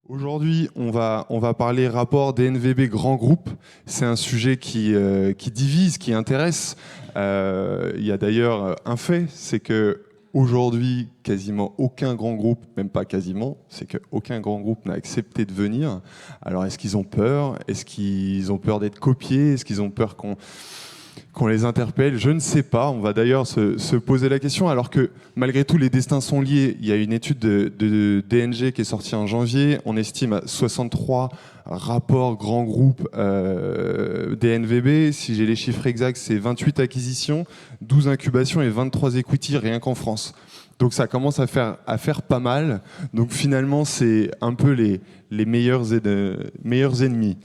Aujourd'hui, on va parler rapport DNVB grand groupe. C'est un sujet qui divise, qui intéresse. Il y a d'ailleurs un fait, c'est que aujourd'hui, quasiment aucun grand groupe, même pas quasiment, c'est qu'aucun grand groupe n'a accepté de venir. Alors, est-ce qu'ils ont peur? Est-ce qu'ils ont peur d'être copiés? Est-ce qu'ils ont peur qu'on les interpelle? Je ne sais pas. On va d'ailleurs se poser la question, alors que malgré tout, les destins sont liés. Il y a une étude de DNG qui est sortie en janvier. On estime à 63 rapports grands groupes DNVB. Si j'ai les chiffres exacts, c'est 28 acquisitions, 12 incubations et 23 equity rien qu'en France. Donc ça commence à faire pas mal. Donc finalement, c'est un peu les meilleurs ennemis.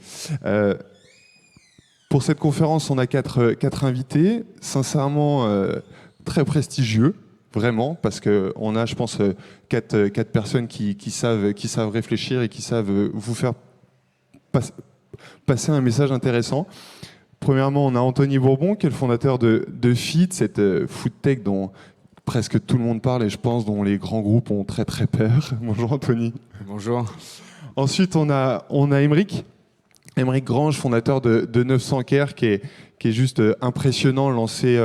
Pour cette conférence, on a quatre invités, sincèrement très prestigieux, vraiment, parce qu'on a, je pense, quatre personnes qui savent réfléchir et qui savent vous faire passer un message intéressant. Premièrement, on a Anthony Bourbon, qui est le fondateur de Feed, cette food tech dont presque tout le monde parle et je pense dont les grands groupes ont très très peur. Bonjour Anthony. Bonjour. Ensuite, on a Émeric Grange, fondateur de 900 Care, qui est juste impressionnant, lancé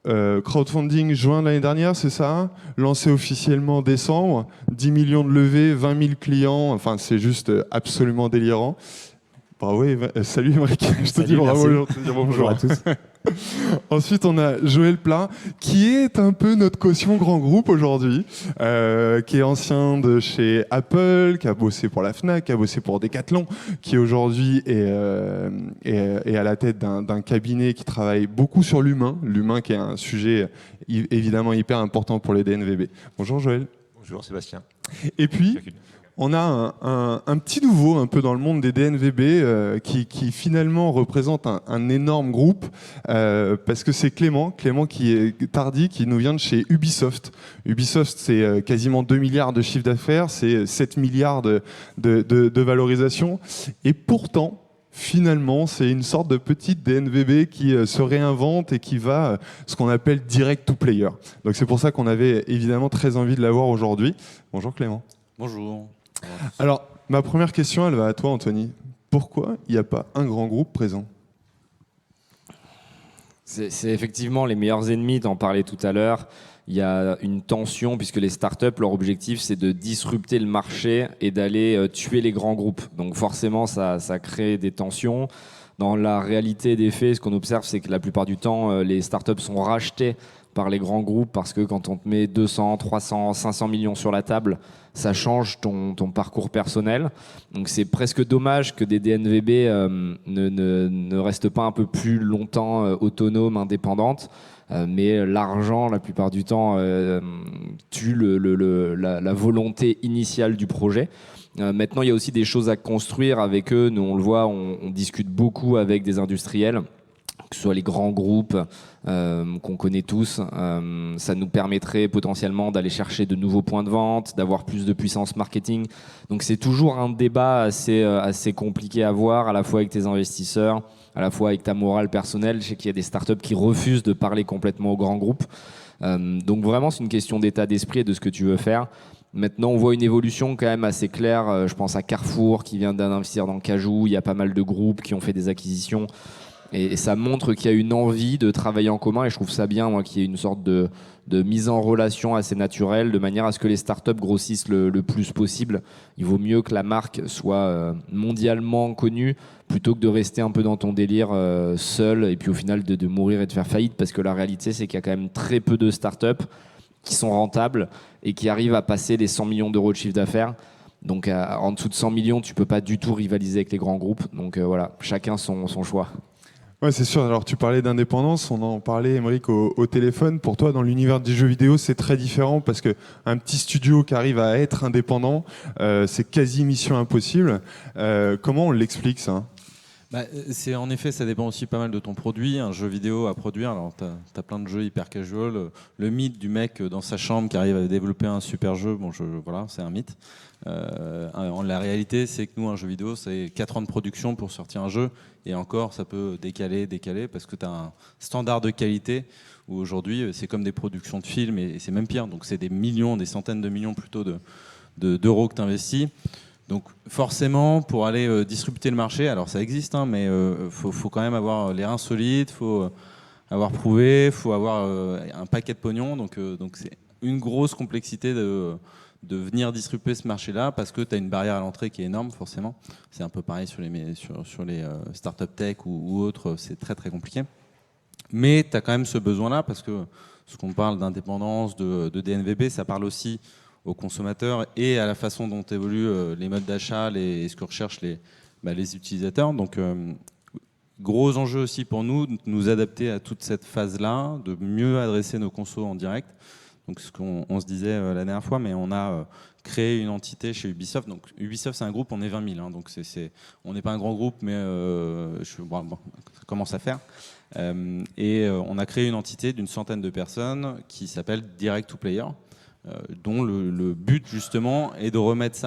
crowdfunding juin de l'année dernière, c'est ça? Lancé officiellement décembre, 10 millions de levées, 20 000 clients, enfin c'est juste absolument délirant. Bravo, salut Émeric, je te dis bravo, bonjour à tous. Ensuite, on a Joël Plat, qui est un peu notre caution grand groupe aujourd'hui, qui est ancien de chez Apple, qui a bossé pour la Fnac, qui a bossé pour Decathlon, qui aujourd'hui est à la tête d'un cabinet qui travaille beaucoup sur l'humain qui est un sujet évidemment hyper important pour les DNVB. Bonjour Joël. Bonjour Sébastien. Et puis, on a un petit nouveau un peu dans le monde des DNVB qui finalement représente un énorme groupe parce que c'est Clément qui est Tardy, qui nous vient de chez Ubisoft. Ubisoft, c'est quasiment 2 milliards de chiffre d'affaires, c'est 7 milliards de valorisation. Et pourtant, finalement, c'est une sorte de petite DNVB qui se réinvente et qui va ce qu'on appelle direct to player. Donc c'est pour ça qu'on avait évidemment très envie de l'avoir aujourd'hui. Bonjour Clément. Bonjour. Alors, ma première question, elle va à toi, Anthony. Pourquoi il n'y a pas un grand groupe présent? C'est effectivement les meilleurs ennemis, t'en parlais tout à l'heure. Il y a une tension puisque les startups, leur objectif, c'est de disrupter le marché et d'aller tuer les grands groupes. Donc forcément, ça crée des tensions. Dans la réalité des faits, ce qu'on observe, c'est que la plupart du temps, les startups sont rachetées par les grands groupes parce que quand on te met 200, 300, 500 millions sur la table, ça change ton parcours personnel. Donc c'est presque dommage que des DNVB ne restent pas un peu plus longtemps autonomes, indépendantes. Mais l'argent, la plupart du temps, tue la volonté initiale du projet. Maintenant, il y a aussi des choses à construire avec eux. Nous, on le voit, on discute beaucoup avec des industriels, que ce soit les grands groupes qu'on connaît tous. Ça nous permettrait potentiellement d'aller chercher de nouveaux points de vente, d'avoir plus de puissance marketing. Donc c'est toujours un débat assez compliqué à voir, à la fois avec tes investisseurs, à la fois avec ta morale personnelle. Je sais qu'il y a des startups qui refusent de parler complètement aux grands groupes. Donc vraiment, c'est une question d'état d'esprit et de ce que tu veux faire. Maintenant, on voit une évolution quand même assez claire. Je pense à Carrefour qui vient d'investir dans Cajoo. Il y a pas mal de groupes qui ont fait des acquisitions. Et ça montre qu'il y a une envie de travailler en commun. Et je trouve ça bien, moi, qu'il y ait une sorte de mise en relation assez naturelle, de manière à ce que les startups grossissent le plus possible. Il vaut mieux que la marque soit mondialement connue plutôt que de rester un peu dans ton délire seul et puis au final de mourir et de faire faillite. Parce que la réalité, c'est qu'il y a quand même très peu de startups qui sont rentables et qui arrivent à passer les 100 millions d'euros de chiffre d'affaires. Donc en dessous de 100 millions, tu ne peux pas du tout rivaliser avec les grands groupes. Donc voilà, chacun son choix. Ouais, c'est sûr. Alors, tu parlais d'indépendance, on en parlait, Émeric, au téléphone. Pour toi, dans l'univers du jeu vidéo, c'est très différent parce qu'un petit studio qui arrive à être indépendant, c'est quasi mission impossible. Comment on l'explique, ça ? En effet, ça dépend aussi pas mal de ton produit. Un jeu vidéo à produire, alors tu as plein de jeux hyper casual. Le mythe du mec dans sa chambre qui arrive à développer un super jeu, voilà, c'est un mythe. La réalité, c'est que nous, un jeu vidéo, c'est 4 ans de production pour sortir un jeu. Et encore, ça peut décaler, parce que tu as un standard de qualité où aujourd'hui, c'est comme des productions de films et c'est même pire. Donc, c'est des millions, des centaines de millions plutôt d'euros que tu investis. Donc forcément, pour aller disrupter le marché, alors ça existe, hein, mais faut quand même avoir les reins solides, faut avoir prouvé, faut avoir un paquet de pognon. Donc c'est une grosse complexité de venir disrupter ce marché-là parce que tu as une barrière à l'entrée qui est énorme, forcément. C'est un peu pareil sur les startups tech ou autres, c'est très très compliqué. Mais tu as quand même ce besoin-là parce que ce qu'on parle d'indépendance, de DNVB, ça parle aussi aux consommateurs et à la façon dont évoluent les modes d'achat et ce que recherchent les utilisateurs. Donc, gros enjeu aussi pour nous, de nous adapter à toute cette phase-là, de mieux adresser nos consos en direct. Donc, ce qu'on se disait la dernière fois, mais on a créé une entité chez Ubisoft. Donc, Ubisoft, c'est un groupe, on est 20 000. Hein, donc, on n'est pas un grand groupe, mais ça commence à faire. On a créé une entité d'une centaine de personnes qui s'appelle Direct to Player, dont le but justement est de remettre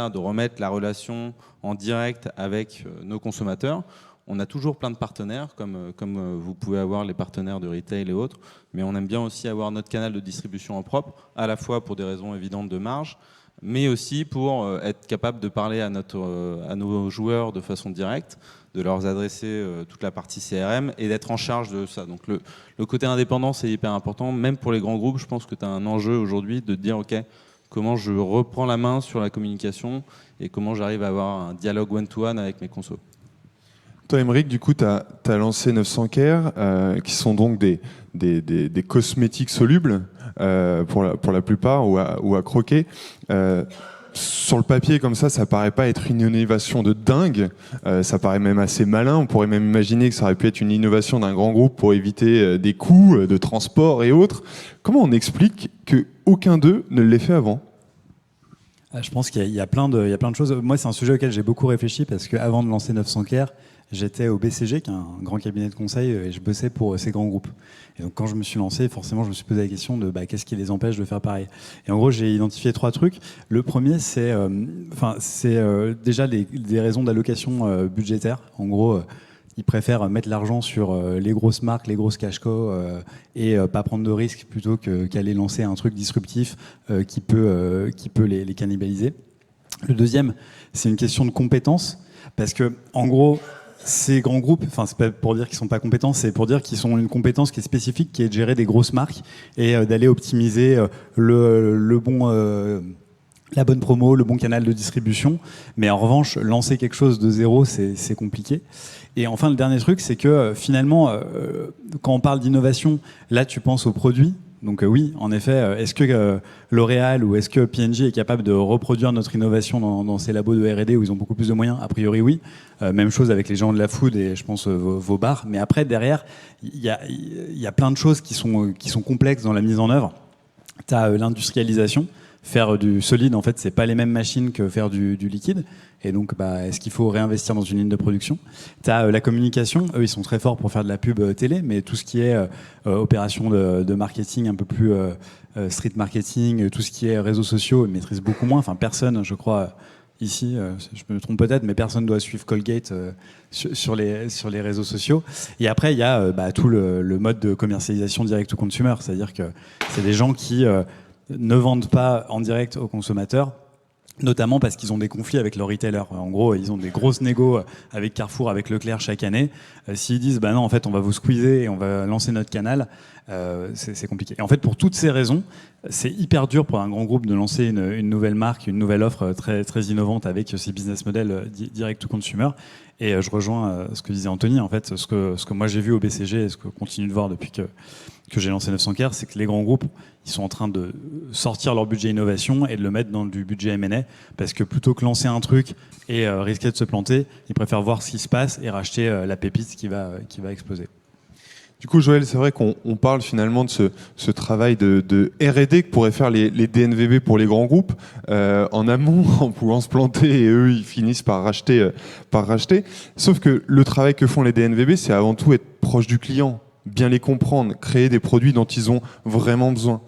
la relation en direct avec nos consommateurs. On a toujours plein de partenaires, comme vous pouvez avoir les partenaires de retail et autres, mais on aime bien aussi avoir notre canal de distribution en propre, à la fois pour des raisons évidentes de marge, mais aussi pour être capable de parler à nos joueurs de façon directe, de leur adresser toute la partie CRM et d'être en charge de ça. Donc le côté indépendant, c'est hyper important. Même pour les grands groupes, je pense que tu as un enjeu aujourd'hui de te dire, OK, comment je reprends la main sur la communication et comment j'arrive à avoir un dialogue one-to-one avec mes consos. Toi, Aymeric, du coup, tu as lancé 900 Care, qui sont donc des cosmétiques solubles pour la plupart ou à croquer. Sur le papier, comme ça paraît pas être une innovation de dingue. Ça paraît même assez malin. On pourrait même imaginer que ça aurait pu être une innovation d'un grand groupe pour éviter des coûts de transport et autres. Comment on explique qu'aucun d'eux ne l'ait fait avant ? Je pense qu'il y a plein de choses. Moi, c'est un sujet auquel j'ai beaucoup réfléchi parce qu'avant de lancer 900 Care, j'étais au BCG, qui est un grand cabinet de conseil, et je bossais pour ces grands groupes. Et donc, quand je me suis lancé, forcément, je me suis posé la question de qu'est-ce qui les empêche de faire pareil. Et en gros, j'ai identifié 3 trucs. Le premier, c'est déjà des raisons d'allocation budgétaire. En gros, ils préfèrent mettre l'argent sur les grosses marques, les grosses cash-co et pas prendre de risques plutôt qu'aller lancer un truc disruptif qui peut les cannibaliser. Le deuxième, c'est une question de compétence parce que, en gros, ces grands groupes, c'est pas pour dire qu'ils sont pas compétents, c'est pour dire qu'ils ont une compétence qui est spécifique, qui est de gérer des grosses marques et d'aller optimiser la bonne promo, le bon canal de distribution. Mais en revanche, lancer quelque chose de zéro, c'est compliqué. Et enfin, le dernier truc, c'est que finalement, quand on parle d'innovation, là, tu penses aux produits. Donc oui, en effet, est-ce que L'Oréal ou est-ce que P&G est capable de reproduire notre innovation dans ces labos de R&D où ils ont beaucoup plus de moyens? A priori, oui. Même chose avec les gens de la food et je pense vos bars. Mais après, derrière, il y a plein de choses qui sont complexes dans la mise en œuvre. Tu as l'industrialisation. Faire du solide, en fait, c'est pas les mêmes machines que faire du liquide. Et donc, est-ce qu'il faut réinvestir dans une ligne de production? Tu as la communication. Eux, ils sont très forts pour faire de la pub télé, mais tout ce qui est opération de marketing un peu plus street marketing, tout ce qui est réseaux sociaux, ils maîtrisent beaucoup moins. Enfin, personne, je crois, ici, je me trompe peut-être, mais personne ne doit suivre Colgate sur les réseaux sociaux. Et après, il y a tout le mode de commercialisation direct to consumer. C'est-à-dire que c'est des gens qui ne vendent pas en direct aux consommateurs, notamment parce qu'ils ont des conflits avec leurs retailers. En gros, ils ont des grosses négos avec Carrefour, avec Leclerc chaque année. S'ils disent non, en fait, on va vous squeezer et on va lancer notre canal, c'est compliqué. Et en fait, pour toutes ces raisons, c'est hyper dur pour un grand groupe de lancer une nouvelle marque, une nouvelle offre très, très innovante avec ces business models direct to consumer. Et je rejoins ce que disait Anthony. En fait, ce que moi j'ai vu au BCG et ce que je continue de voir depuis que j'ai lancé 900 Care, c'est que les grands groupes, ils sont en train de sortir leur budget innovation et de le mettre dans du budget M&A, parce que plutôt que lancer un truc et risquer de se planter, ils préfèrent voir ce qui se passe et racheter la pépite qui va exploser. Du coup, Joël, c'est vrai qu'on parle finalement de ce travail de R&D que pourraient faire les DNVB pour les grands groupes en amont, en pouvant se planter, et eux, ils finissent par racheter. Sauf que le travail que font les DNVB, c'est avant tout être proche du client, bien les comprendre, créer des produits dont ils ont vraiment besoin.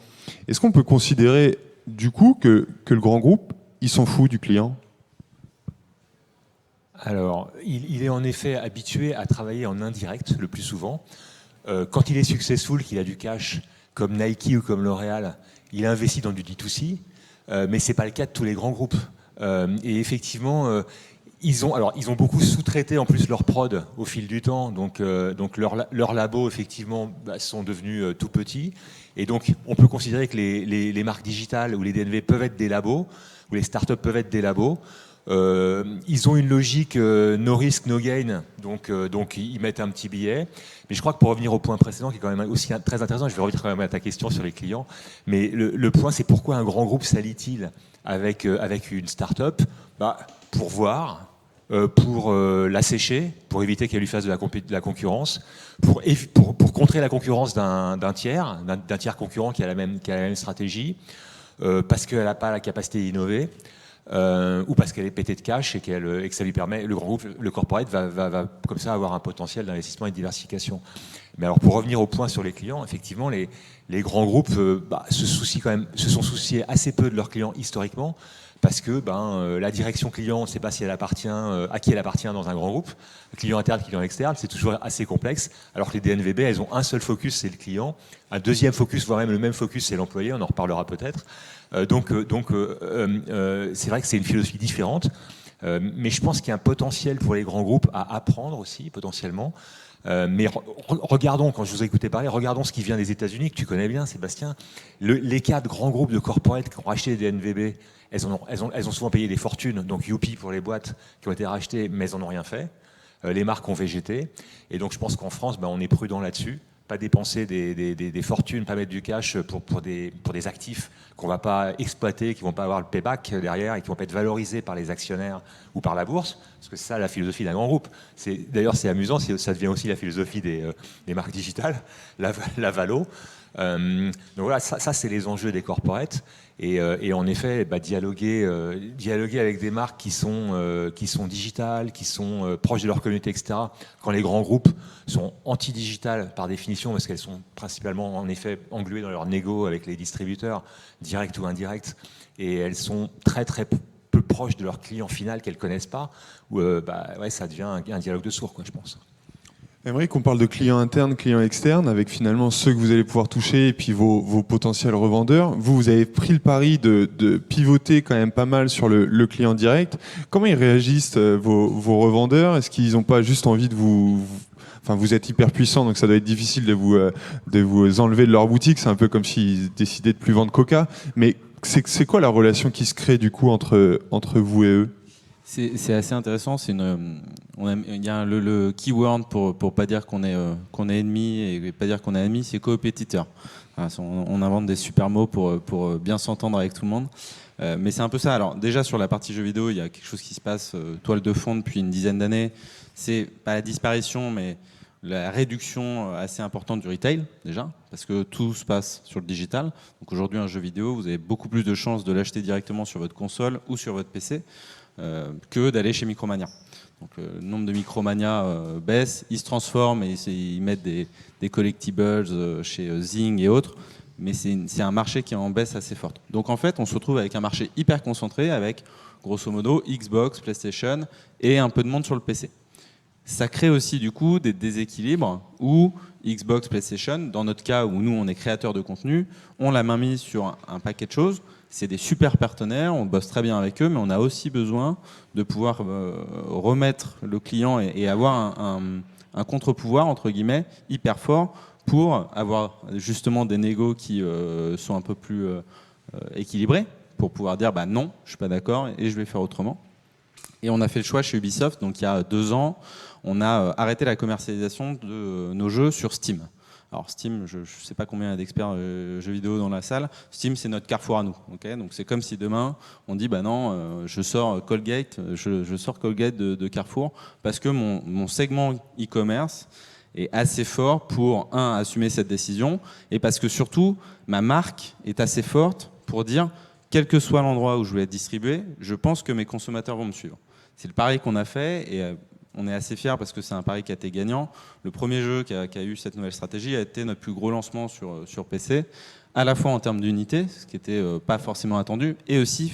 Est-ce qu'on peut considérer, du coup, que le grand groupe, il s'en fout du client ? Alors, il est en effet habitué à travailler en indirect le plus souvent. Quand il est successful, qu'il a du cash, comme Nike ou comme L'Oréal, il investit dans du D2C, mais ce n'est pas le cas de tous les grands groupes. Et effectivement, ils ont beaucoup sous-traité en plus leur prod au fil du temps, donc leurs labos effectivement sont devenus tout petits, et donc on peut considérer que les marques digitales ou les DNV peuvent être des labos, ou les startups peuvent être des labos. Ils ont une logique no risk, no gain, donc ils mettent un petit billet. Mais je crois que pour revenir au point précédent, qui est quand même aussi très intéressant, je vais revenir quand même à ta question sur les clients, mais le point c'est pourquoi un grand groupe s'allie-t-il avec une start-up, pour voir, pour l'assécher, pour éviter qu'elle lui fasse de la concurrence, pour contrer la concurrence d'un tiers concurrent qui a la même stratégie, parce qu'elle n'a pas la capacité d'innover, ou parce qu'elle est pétée de cash et que ça lui permet, le grand groupe, le corporate va comme ça avoir un potentiel d'investissement et de diversification. Mais alors pour revenir au point sur les clients, effectivement les grands groupes se sont souciés assez peu de leurs clients historiquement, parce que la direction client, on ne sait pas si elle appartient, à qui elle appartient dans un grand groupe. Client interne, client externe, c'est toujours assez complexe. Alors que les DNVB, elles ont un seul focus, c'est le client. Un deuxième focus, voire même le même focus, c'est l'employé. On en reparlera peut-être. Donc, c'est vrai que c'est une philosophie différente. Mais je pense qu'il y a un potentiel pour les grands groupes à apprendre aussi, potentiellement. Mais regardons, quand je vous ai écouté parler, regardons ce qui vient des États-Unis, que tu connais bien, Sébastien. Les cas de grands groupes de corporate qui ont racheté des DNVB, elles ont souvent payé des fortunes, donc youpi pour les boîtes qui ont été rachetées, mais elles n'en ont rien fait. Les marques ont végété. Et donc je pense qu'en France, on est prudent là-dessus. Pas dépenser des fortunes, pas mettre du cash pour des actifs qu'on ne va pas exploiter, qui ne vont pas avoir le payback derrière et qui ne vont pas être valorisés par les actionnaires ou par la bourse. Parce que c'est ça la philosophie d'un grand groupe. D'ailleurs, c'est amusant, ça devient aussi la philosophie des marques digitales, la valo. Donc voilà, ça c'est les enjeux des corporates. Et en effet, dialoguer avec des marques qui sont digitales, qui sont proches de leur communauté, etc. Quand les grands groupes sont anti-digitales par définition, parce qu'elles sont principalement en effet engluées dans leur négo avec les distributeurs, directs ou indirects, et elles sont très très peu proches de leur client final qu'elles connaissent pas, ça devient un dialogue de sourds, je pense. J'aimerais qu'on parle de clients internes, clients externes, avec finalement ceux que vous allez pouvoir toucher et puis vos potentiels revendeurs. Vous avez pris le pari de pivoter quand même pas mal sur le client direct. Comment ils réagissent, vos revendeurs? Est-ce qu'ils n'ont pas juste envie de vous... Enfin, vous êtes hyper puissant, donc ça doit être difficile de vous enlever de leur boutique. C'est un peu comme s'ils décidaient de plus vendre Coca. Mais c'est quoi la relation qui se crée du coup entre vous et eux? C'est assez intéressant. Il y a le keyword pour pas dire qu'on est ennemi et pas dire qu'on est ami, c'est coopétiteur. On invente des super mots pour bien s'entendre avec tout le monde. Mais c'est un peu ça. Alors déjà sur la partie jeux vidéo, il y a quelque chose qui se passe toile de fond depuis une dizaine d'années. C'est pas la disparition, mais la réduction assez importante du retail déjà, parce que tout se passe sur le digital. Donc aujourd'hui, un jeu vidéo, vous avez beaucoup plus de chances de l'acheter directement sur votre console ou sur votre PC. Que d'aller chez Micromania. Donc, le nombre de Micromania baisse, ils se transforment et ils mettent des collectibles chez Zing et autres, mais c'est un marché qui est en baisse assez forte. Donc en fait, on se retrouve avec un marché hyper concentré avec, grosso modo, Xbox, PlayStation et un peu de monde sur le PC. Ça crée aussi du coup des déséquilibres où Xbox, PlayStation, dans notre cas où nous on est créateurs de contenu, ont la main mise sur un paquet de choses. C'est des super partenaires, on bosse très bien avec eux, mais on a aussi besoin de pouvoir remettre le client et avoir un contre-pouvoir, entre guillemets, hyper fort pour avoir justement des négos qui sont un peu plus équilibrés, pour pouvoir dire non, je ne suis pas d'accord et je vais faire autrement. Et on a fait le choix chez Ubisoft, donc il y a 2 ans, on a arrêté la commercialisation de nos jeux sur Steam. Alors Steam, je ne sais pas combien il y a d'experts jeux vidéo dans la salle. Steam, c'est notre Carrefour à nous. Okay, donc c'est comme si demain, on dit non, je sors Colgate, je sors Colgate de Carrefour parce que mon segment e-commerce est assez fort pour, assumer cette décision et parce que surtout, ma marque est assez forte pour dire, quel que soit l'endroit où je vais être distribué, je pense que mes consommateurs vont me suivre. C'est le pari qu'on a fait et on est assez fiers parce que c'est un pari qui a été gagnant. Le premier jeu qui a eu cette nouvelle stratégie a été notre plus gros lancement sur PC, à la fois en termes d'unité, ce qui n'était pas forcément attendu, et aussi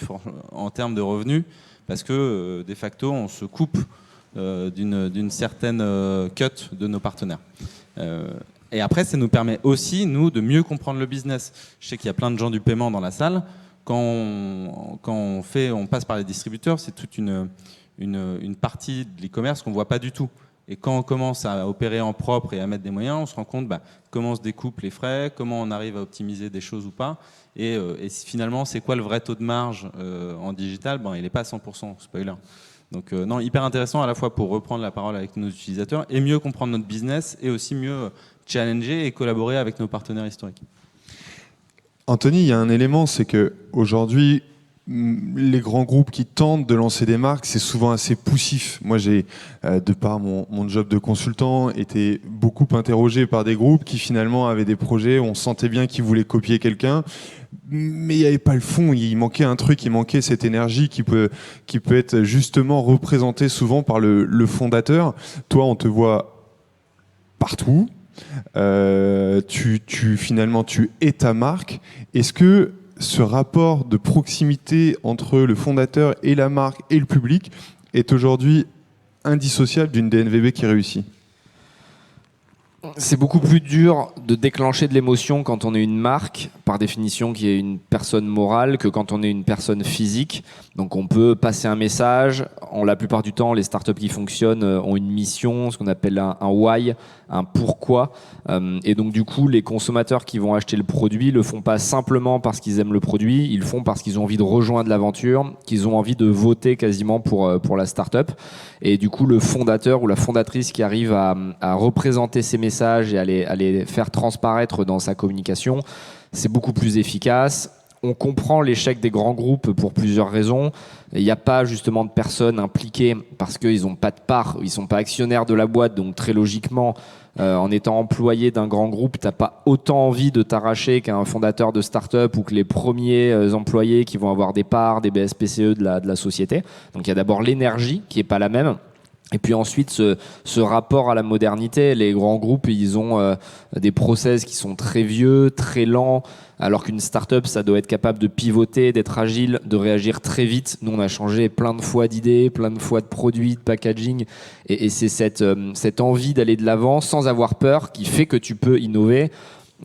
en termes de revenus, parce que de facto, on se coupe d'une certaine cut de nos partenaires. Et après, ça nous permet aussi, nous, de mieux comprendre le business. Je sais qu'il y a plein de gens du paiement dans la salle. quand on passe par les distributeurs, c'est toute une partie de l'e-commerce qu'on ne voit pas du tout. Et quand on commence à opérer en propre et à mettre des moyens, on se rend compte comment on se découpe les frais, comment on arrive à optimiser des choses ou pas. Et finalement, c'est quoi le vrai taux de marge en digital? Il n'est pas à 100%, spoiler. Donc non, hyper intéressant à la fois pour reprendre la parole avec nos utilisateurs et mieux comprendre notre business et aussi mieux challenger et collaborer avec nos partenaires historiques. Anthony, il y a un élément, c'est qu'aujourd'hui, les grands groupes qui tentent de lancer des marques, c'est souvent assez poussif. Moi, j'ai, de par mon job de consultant, été beaucoup interrogé par des groupes qui finalement avaient des projets où on sentait bien qu'ils voulaient copier quelqu'un, mais il n'y avait pas le fond, il manquait un truc, il manquait cette énergie qui peut être justement représentée souvent par le fondateur. Toi, on te voit partout. Finalement, tu es ta marque. Est-ce que ce rapport de proximité entre le fondateur et la marque et le public est aujourd'hui indissociable d'une DNVB qui réussit? C'est beaucoup plus dur de déclencher de l'émotion quand on est une marque, par définition qui est une personne morale, que quand on est une personne physique. Donc on peut passer un message. La plupart du temps, les startups qui fonctionnent ont une mission, ce qu'on appelle un why, un pourquoi. Et donc du coup, les consommateurs qui vont acheter le produit le font pas simplement parce qu'ils aiment le produit, ils le font parce qu'ils ont envie de rejoindre l'aventure, qu'ils ont envie de voter quasiment pour la startup. Et du coup, le fondateur ou la fondatrice qui arrive à représenter ces messages et à les faire transparaître dans sa communication, c'est beaucoup plus efficace. On comprend l'échec des grands groupes pour plusieurs raisons. Il n'y a pas justement de personnes impliquées parce qu'ils n'ont pas de part, ils ne sont pas actionnaires de la boîte. Donc très logiquement, en étant employé d'un grand groupe, tu n'as pas autant envie de t'arracher qu'un fondateur de start-up ou que les premiers employés qui vont avoir des parts, des BSPCE de la société. Donc il y a d'abord l'énergie qui n'est pas la même. Et puis ensuite, ce rapport à la modernité, les grands groupes, ils ont des process qui sont très vieux, très lents, alors qu'une start-up, ça doit être capable de pivoter, d'être agile, de réagir très vite. Nous, on a changé plein de fois d'idées, plein de fois de produits, de packaging, et c'est cette envie d'aller de l'avant sans avoir peur qui fait que tu peux innover.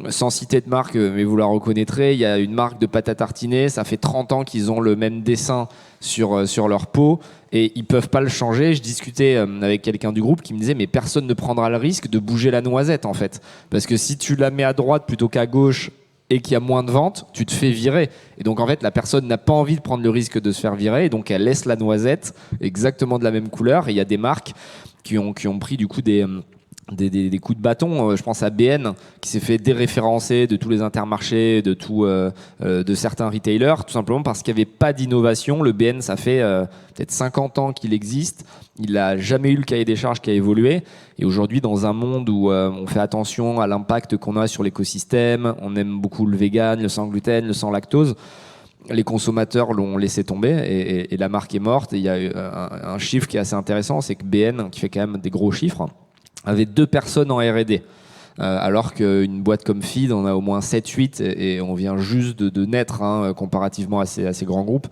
Sans citer de marque, mais vous la reconnaîtrez, il y a une marque de pâte à tartiner, ça fait 30 ans qu'ils ont le même dessin sur leur pot et ils peuvent pas le changer. Je discutais avec quelqu'un du groupe qui me disait mais personne ne prendra le risque de bouger la noisette en fait, parce que si tu la mets à droite plutôt qu'à gauche et qu'il y a moins de ventes, tu te fais virer. Et donc en fait la personne n'a pas envie de prendre le risque de se faire virer, et donc elle laisse la noisette exactement de la même couleur. Et il y a des marques qui ont pris du coup des coups de bâton. Je pense à BN qui s'est fait déréférencer de tous les intermarchés, de certains retailers, tout simplement parce qu'il n'y avait pas d'innovation. Le BN, ça fait peut-être 50 ans qu'il existe. Il n'a jamais eu le cahier des charges qui a évolué. Et aujourd'hui, dans un monde où on fait attention à l'impact qu'on a sur l'écosystème, on aime beaucoup le vegan, le sans gluten, le sans lactose, les consommateurs l'ont laissé tomber et la marque est morte. Et il y a un chiffre qui est assez intéressant, c'est que BN, qui fait quand même des gros chiffres, avait 2 personnes en R&D, alors qu'une boîte comme Feed on a au moins 7-8 et on vient juste de naître comparativement à ces grands groupes.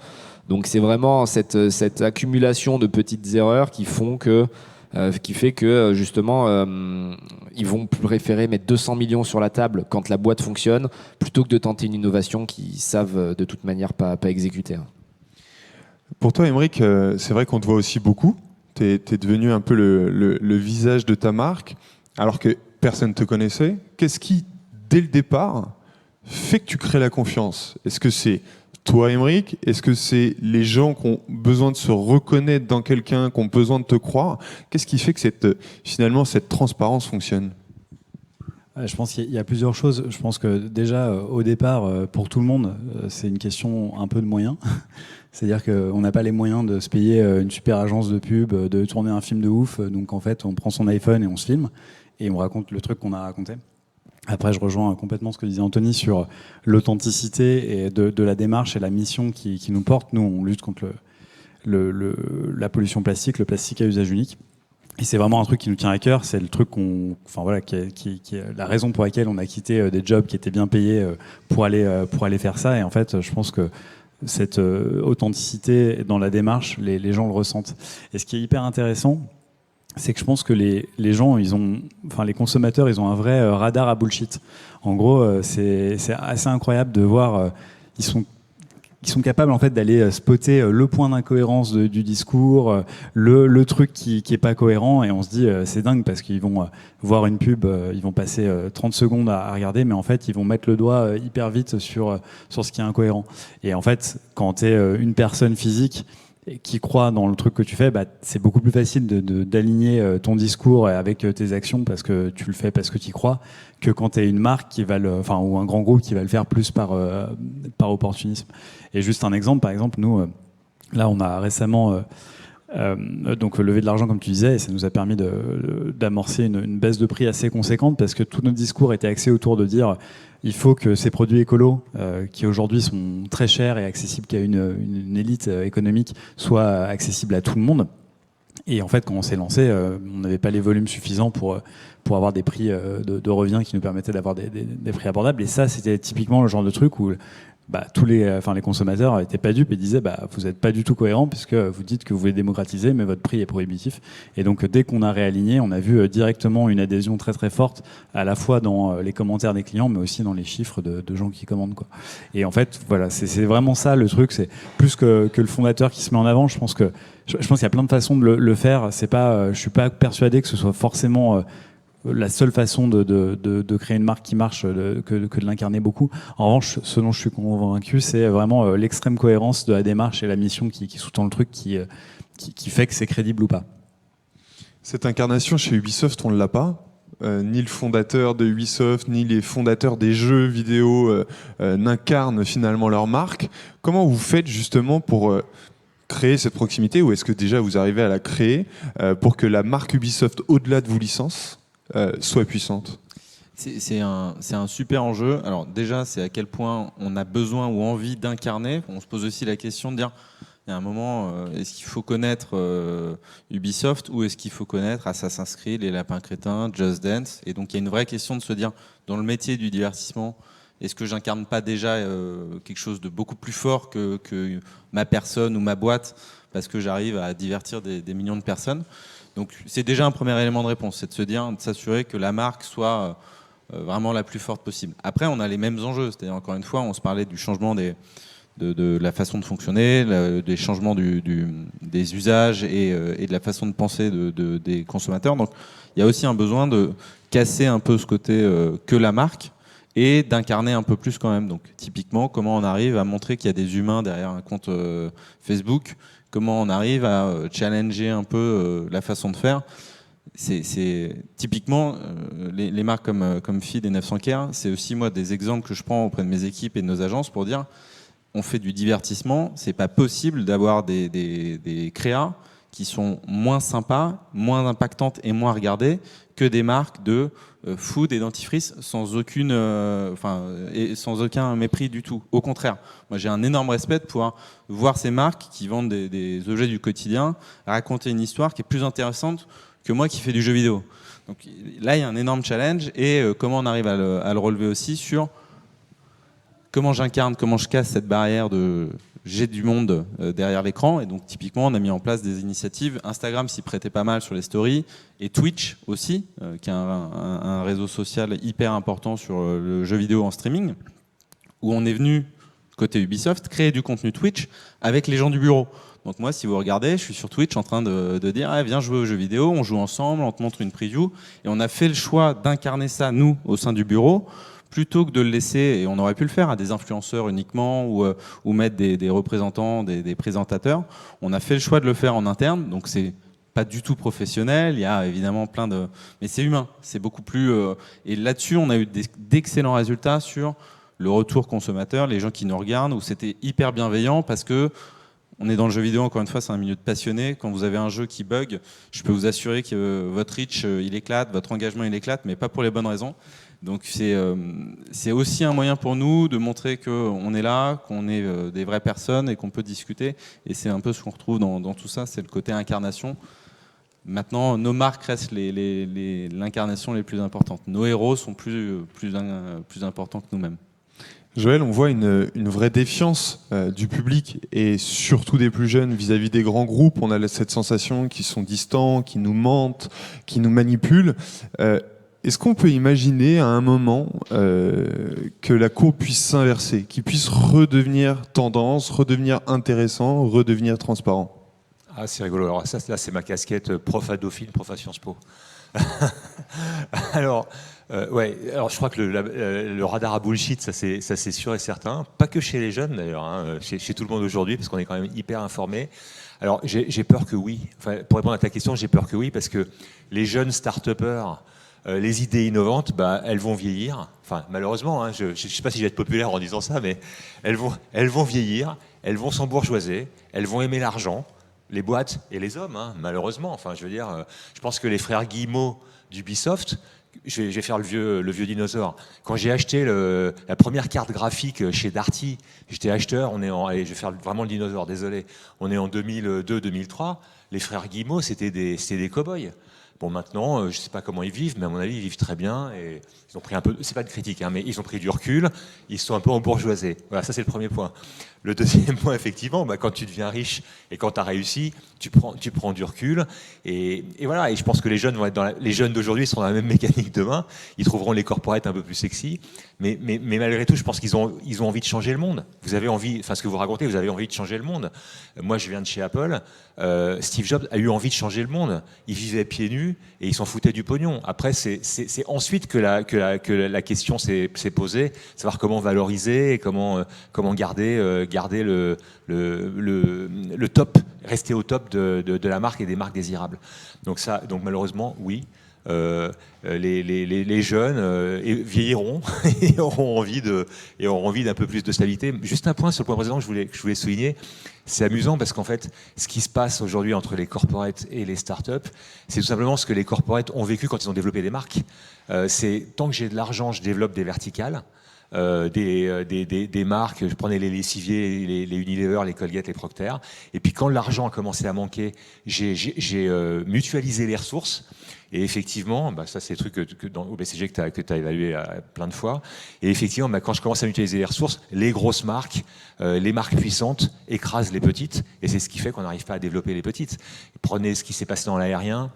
Donc c'est vraiment cette accumulation de petites erreurs qui fait que justement ils vont préférer mettre 200 millions sur la table quand la boîte fonctionne plutôt que de tenter une innovation qu'ils savent de toute manière pas exécuter. Pour toi, Aymeric, c'est vrai qu'on te voit aussi beaucoup. T'es devenu un peu le visage de ta marque, alors que personne ne te connaissait. Qu'est-ce qui, dès le départ, fait que tu crées la confiance? Est-ce que c'est toi, Aymeric? Est-ce que c'est les gens qui ont besoin de se reconnaître dans quelqu'un, qui ont besoin de te croire? Qu'est-ce qui fait que finalement cette transparence fonctionne? Je pense qu'il y a plusieurs choses. Je pense que déjà, au départ, pour tout le monde, c'est une question un peu de moyens. C'est-à-dire qu'on n'a pas les moyens de se payer une super agence de pub, de tourner un film de ouf. Donc en fait, on prend son iPhone et on se filme et on raconte le truc qu'on a raconté. Après, je rejoins complètement ce que disait Anthony sur l'authenticité et de la démarche et la mission qui nous porte. Nous, on lutte contre la pollution plastique, le plastique à usage unique. Et c'est vraiment un truc qui nous tient à cœur. C'est le truc qui est la raison pour laquelle on a quitté des jobs qui étaient bien payés pour aller faire ça. Et en fait, je pense que cette authenticité dans la démarche, les gens le ressentent. Et ce qui est hyper intéressant, c'est que je pense que les gens, les consommateurs, ils ont un vrai radar à bullshit. En gros, c'est assez incroyable de voir, ils sont qui sont capables en fait d'aller spotter le point d'incohérence du discours, le truc qui est pas cohérent, et on se dit c'est dingue parce qu'ils vont voir une pub, ils vont passer 30 secondes à regarder, mais en fait ils vont mettre le doigt hyper vite sur ce qui est incohérent. Et en fait, quand tu es une personne physique qui croit dans le truc que tu fais, bah, c'est beaucoup plus facile d'aligner ton discours avec tes actions parce que tu le fais parce que tu y crois, que quand tu es une marque qui va ou un grand groupe qui va le faire plus par opportunisme. Et juste un exemple, par exemple, nous, là, on a récemment donc levé de l'argent, comme tu disais, et ça nous a permis d'amorcer une baisse de prix assez conséquente parce que tout notre discours était axé autour de dire il faut que ces produits écolos, qui aujourd'hui sont très chers et accessibles qu'à une élite économique, soient accessibles à tout le monde. Et en fait, quand on s'est lancé, on n'avait pas les volumes suffisants pour avoir des prix de revient qui nous permettaient d'avoir des prix abordables. Et ça, c'était typiquement le genre de truc où tous les consommateurs n'étaient pas dupes et disaient vous n'êtes pas du tout cohérent puisque vous dites que vous voulez démocratiser, mais votre prix est prohibitif. Et donc, dès qu'on a réaligné, on a vu directement une adhésion très très forte, à la fois dans les commentaires des clients, mais aussi dans les chiffres de gens qui commandent, quoi. Et en fait, voilà, c'est vraiment ça le truc. C'est plus que le fondateur qui se met en avant. Je pense qu'il y a plein de façons de le faire. C'est pas, je suis pas persuadé que ce soit forcément la seule façon de créer une marque qui marche que de l'incarner beaucoup. En revanche, ce dont je suis convaincu, c'est vraiment l'extrême cohérence de la démarche et la mission qui sous-tend le truc qui fait que c'est crédible ou pas. Cette incarnation chez Ubisoft, on ne l'a pas. Ni le fondateur de Ubisoft, ni les fondateurs des jeux vidéo n'incarnent finalement leur marque. Comment vous faites justement pour créer cette proximité, ou est-ce que déjà vous arrivez à la créer pour que la marque Ubisoft, au-delà de vos licences, soit puissante? C'est un super enjeu. Alors déjà, c'est à quel point on a besoin ou envie d'incarner. On se pose aussi la question de dire, il y a un moment, est-ce qu'il faut connaître Ubisoft ou est-ce qu'il faut connaître Assassin's Creed, Les Lapins Crétins, Just Dance? Et donc il y a une vraie question de se dire, dans le métier du divertissement, est-ce que j'incarne pas déjà quelque chose de beaucoup plus fort que ma personne ou ma boîte, parce que j'arrive à divertir des millions de personnes? Donc c'est déjà un premier élément de réponse, c'est de se dire, de s'assurer que la marque soit vraiment la plus forte possible. Après, on a les mêmes enjeux, c'est-à-dire encore une fois, on se parlait du changement de la façon de fonctionner, des changements des usages et de la façon de penser des consommateurs. Donc il y a aussi un besoin de casser un peu ce côté que la marque et d'incarner un peu plus quand même. Donc typiquement, comment on arrive à montrer qu'il y a des humains derrière un compte Facebook, comment on arrive à challenger un peu la façon de faire. C'est typiquement les marques comme Feed et 900Care, c'est aussi moi des exemples que je prends auprès de mes équipes et de nos agences pour dire on fait du divertissement, c'est pas possible d'avoir des créas qui sont moins sympas, moins impactantes et moins regardées que des marques de food et dentifrice sans aucun mépris du tout. Au contraire, moi j'ai un énorme respect de pouvoir voir ces marques qui vendent des objets du quotidien raconter une histoire qui est plus intéressante que moi qui fais du jeu vidéo. Donc là, il y a un énorme challenge et comment on arrive à le relever aussi sur comment j'incarne, comment je casse cette barrière de j'ai du monde derrière l'écran. Et donc typiquement, on a mis en place des initiatives. Instagram s'y prêtait pas mal sur les stories et Twitch aussi, qui est un réseau social hyper important sur le jeu vidéo en streaming, où on est venu, côté Ubisoft, créer du contenu Twitch avec les gens du bureau. Donc moi, si vous regardez, je suis sur Twitch en train de dire viens jouer aux jeux vidéo, on joue ensemble, on te montre une preview. Et on a fait le choix d'incarner ça, nous, au sein du bureau, plutôt que de le laisser, et on aurait pu le faire à des influenceurs uniquement ou mettre des représentants, des présentateurs. On a fait le choix de le faire en interne, donc c'est pas du tout professionnel, il y a évidemment plein de... Mais c'est humain, c'est beaucoup plus... Et là-dessus, on a eu d'excellents résultats sur le retour consommateur, les gens qui nous regardent, où c'était hyper bienveillant parce que on est dans le jeu vidéo, encore une fois, c'est un milieu de passionnés. Quand vous avez un jeu qui bug, je peux vous assurer que votre reach, il éclate, votre engagement, il éclate, mais pas pour les bonnes raisons. Donc c'est aussi un moyen pour nous de montrer qu'on est là, qu'on est des vraies personnes et qu'on peut discuter. Et c'est un peu ce qu'on retrouve dans tout ça, c'est le côté incarnation. Maintenant, nos marques restent l'incarnation les plus importantes. Nos héros sont plus importants que nous-mêmes. Joël, on voit une vraie défiance du public et surtout des plus jeunes vis-à-vis des grands groupes. On a cette sensation qu'ils sont distants, qu'ils nous mentent, qu'ils nous manipulent. est-ce qu'on peut imaginer à un moment que la courbe puisse s'inverser, qu'il puisse redevenir tendance, redevenir intéressant, redevenir transparent? Ah, c'est rigolo. Alors ça, là, c'est ma casquette prof à Dauphine, prof à Sciences Po. Alors, ouais. Alors, je crois que le radar à bullshit, ça c'est sûr et certain. Pas que chez les jeunes d'ailleurs, hein, chez tout le monde aujourd'hui, parce qu'on est quand même hyper informé. Alors, j'ai peur que oui. Enfin, pour répondre à ta question, j'ai peur que oui, parce que les jeunes start-upers, les idées innovantes, bah, elles vont vieillir. Enfin, malheureusement, hein, je ne sais pas si je vais être populaire en disant ça, mais elles vont vieillir, elles vont s'embourgeoiser, elles vont aimer l'argent. Les boîtes et les hommes, hein, malheureusement. Enfin, je veux dire, je pense que les frères Guillemot d'Ubisoft, je vais faire le vieux dinosaure. Quand j'ai acheté la première carte graphique chez Darty, j'étais acheteur. Allez, je vais faire vraiment le dinosaure. Désolé. On est en 2002-2003. Les frères Guillemot, c'était des cow-boys. Bon, maintenant, je ne sais pas comment ils vivent, mais à mon avis, ils vivent très bien. Et ils ont pris un peu, c'est pas de critique, hein, mais ils ont pris du recul. Ils sont un peu embourgeoisés. Voilà, ça c'est le premier point. Le deuxième point, effectivement, bah, quand tu deviens riche et quand tu as réussi, tu prends du recul. Et voilà. Et je pense que les jeunes vont être les jeunes d'aujourd'hui seront dans la même mécanique demain. Ils trouveront les corporates un peu plus sexy. Mais malgré tout, je pense qu'ils ont envie de changer le monde. Vous avez envie, enfin, ce que vous racontez, vous avez envie de changer le monde. Moi, je viens de chez Apple. Steve Jobs a eu envie de changer le monde. Il vivait pieds nus et il s'en foutait du pognon. Après, c'est ensuite que la question s'est posée, savoir comment valoriser et comment garder le top, rester au top de la marque et des marques désirables. Donc malheureusement, oui. Les jeunes vieilliront et auront envie d'un peu plus de stabilité. Juste un point sur le point précédent que je voulais souligner. C'est amusant parce qu'en fait, ce qui se passe aujourd'hui entre les corporates et les startups, c'est tout simplement ce que les corporates ont vécu quand ils ont développé des marques. C'est tant que j'ai de l'argent, je développe des verticales. Des marques, je prenais les lessiviers, les Unilever, les Colgate, les Procter. Et puis quand l'argent a commencé à manquer, j'ai mutualisé les ressources. Et effectivement, bah ça c'est le truc au BCG que tu as évalué plein de fois. Et effectivement, bah, quand je commence à mutualiser les ressources, les grosses marques, les marques puissantes écrasent les petites. Et c'est ce qui fait qu'on n'arrive pas à développer les petites. Prenez ce qui s'est passé dans l'aérien.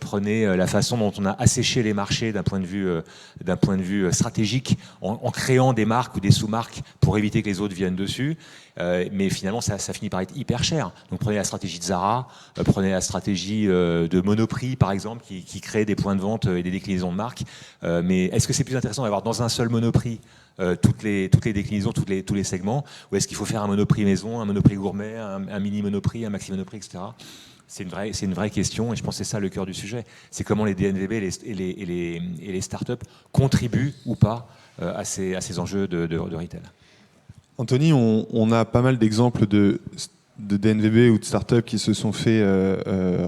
Prenez la façon dont on a asséché les marchés d'un point de vue stratégique en créant des marques ou des sous-marques pour éviter que les autres viennent dessus. Mais finalement, ça finit par être hyper cher. Donc prenez la stratégie de Zara, prenez la stratégie de Monoprix, par exemple, qui crée des points de vente et des déclinaisons de marques. Mais est-ce que c'est plus intéressant d'avoir dans un seul Monoprix toutes les déclinaisons, tous les segments, ou est-ce qu'il faut faire un Monoprix maison, un Monoprix gourmet, un mini Monoprix, un maxi Monoprix, etc. C'est une vraie question et je pense que c'est ça le cœur du sujet. C'est comment les DNVB et les startups contribuent ou pas à ces enjeux de retail. Anthony, on a pas mal d'exemples de DNVB ou de startups qui se sont fait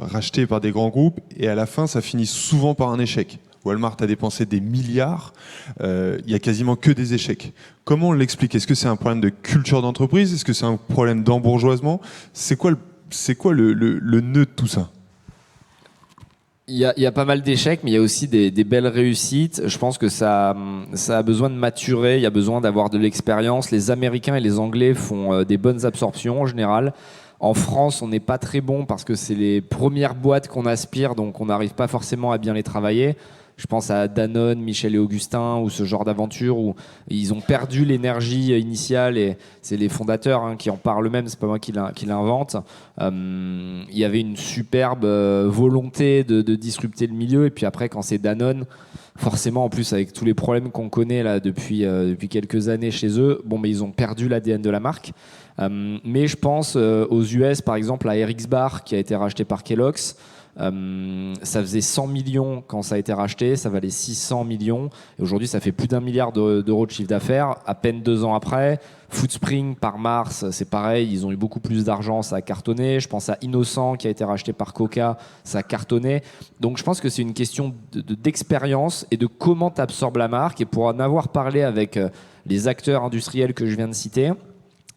racheter par des grands groupes et à la fin, ça finit souvent par un échec. Walmart a dépensé des milliards, il n'y a quasiment que des échecs. Comment on l'explique? Est-ce que c'est un problème de culture d'entreprise? Est-ce que c'est un problème d'embourgeoisement? C'est quoi le nœud de tout ça? Il y a pas mal d'échecs, mais il y a aussi des belles réussites. Je pense que ça a besoin de maturer, il y a besoin d'avoir de l'expérience. Les Américains et les Anglais font des bonnes absorptions en général. En France, on n'est pas très bon parce que c'est les premières boîtes qu'on aspire, donc on n'arrive pas forcément à bien les travailler. Je pense à Danone, Michel et Augustin ou ce genre d'aventure où ils ont perdu l'énergie initiale et c'est les fondateurs qui en parlent eux-mêmes, c'est pas moi qui l'invente. Il y avait une superbe volonté de disrupter le milieu et puis après quand c'est Danone, forcément en plus avec tous les problèmes qu'on connaît là depuis quelques années chez eux, mais ils ont perdu l'ADN de la marque. Mais je pense aux US par exemple à RX Bar qui a été racheté par Kellogg's. Ça faisait 100 millions quand ça a été racheté, ça valait 600 millions et aujourd'hui ça fait plus d'1 milliard d'euros de chiffre d'affaires à peine 2 ans après. Foodspring par Mars, c'est pareil, ils ont eu beaucoup plus d'argent, ça a cartonné. Je pense à Innocent qui a été racheté par Coca, ça a cartonné. Donc je pense que c'est une question d'expérience et de comment tu absorbes la marque. Et pour en avoir parlé avec les acteurs industriels que je viens de citer,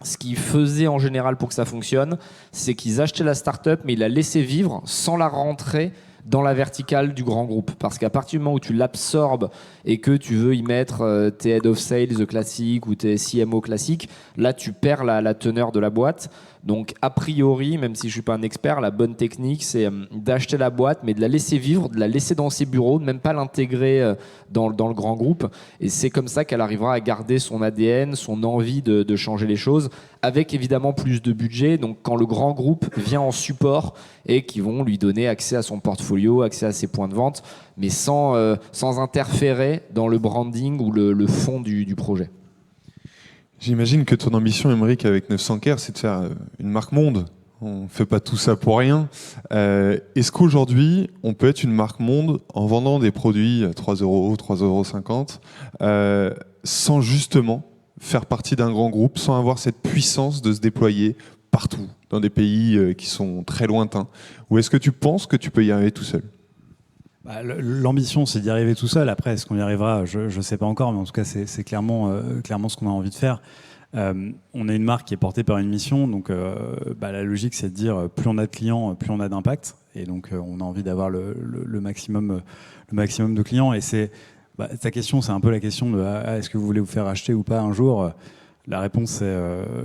ce qu'ils faisaient en général pour que ça fonctionne, c'est qu'ils achetaient la start-up, mais ils la laissaient vivre sans la rentrer dans la verticale du grand groupe. Parce qu'à partir du moment où tu l'absorbes et que tu veux y mettre tes head of sales classiques ou tes CMO classiques, là tu perds la teneur de la boîte. Donc, a priori, même si je ne suis pas un expert, la bonne technique, c'est d'acheter la boîte, mais de la laisser vivre, de la laisser dans ses bureaux, de même pas l'intégrer dans le grand groupe. Et c'est comme ça qu'elle arrivera à garder son ADN, son envie de changer les choses, avec évidemment plus de budget. Donc, quand le grand groupe vient en support et qui vont lui donner accès à son portfolio, accès à ses points de vente, mais sans interférer dans le branding ou le fond du projet. J'imagine que ton ambition, Émeric, avec 900 Care, c'est de faire une marque monde. On ne fait pas tout ça pour rien. Est-ce qu'aujourd'hui, on peut être une marque monde en vendant des produits à 3 euros, 3,50 €, sans justement faire partie d'un grand groupe, sans avoir cette puissance de se déployer partout, dans des pays qui sont très lointains? Ou est-ce que tu penses que tu peux y arriver tout seul? L'ambition, c'est d'y arriver tout seul. Après, est-ce qu'on y arrivera? Je ne sais pas encore, mais en tout cas, c'est clairement ce qu'on a envie de faire. On a une marque qui est portée par une mission, donc la logique, c'est de dire plus on a de clients, plus on a d'impact. Et donc, on a envie d'avoir le maximum de clients. Et ta question, c'est un peu la question de est-ce que vous voulez vous faire acheter ou pas un jour? La réponse, c'est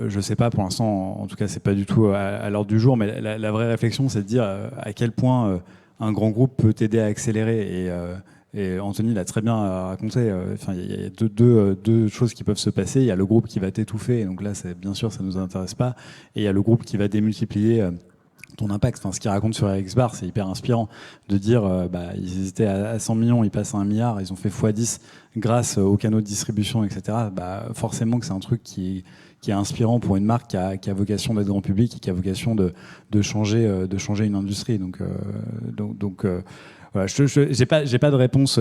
je ne sais pas. Pour l'instant, en tout cas, c'est pas du tout à l'ordre du jour. Mais la vraie réflexion, c'est de dire à quel point un grand groupe peut t'aider à accélérer. Et Anthony l'a très bien raconté. Il y a deux choses qui peuvent se passer. Il y a le groupe qui va t'étouffer. Et donc là, bien sûr, ça ne nous intéresse pas. Et il y a le groupe qui va démultiplier ton impact. Ce qu'il raconte sur RXBAR, c'est hyper inspirant de dire ils étaient à 100 millions, ils passent à 1 milliard, ils ont fait x10 grâce aux canaux de distribution, etc. Forcément que c'est un truc qui est inspirant pour une marque qui a vocation d'être grand public et qui a vocation de changer une industrie. Donc voilà, j'ai pas de réponse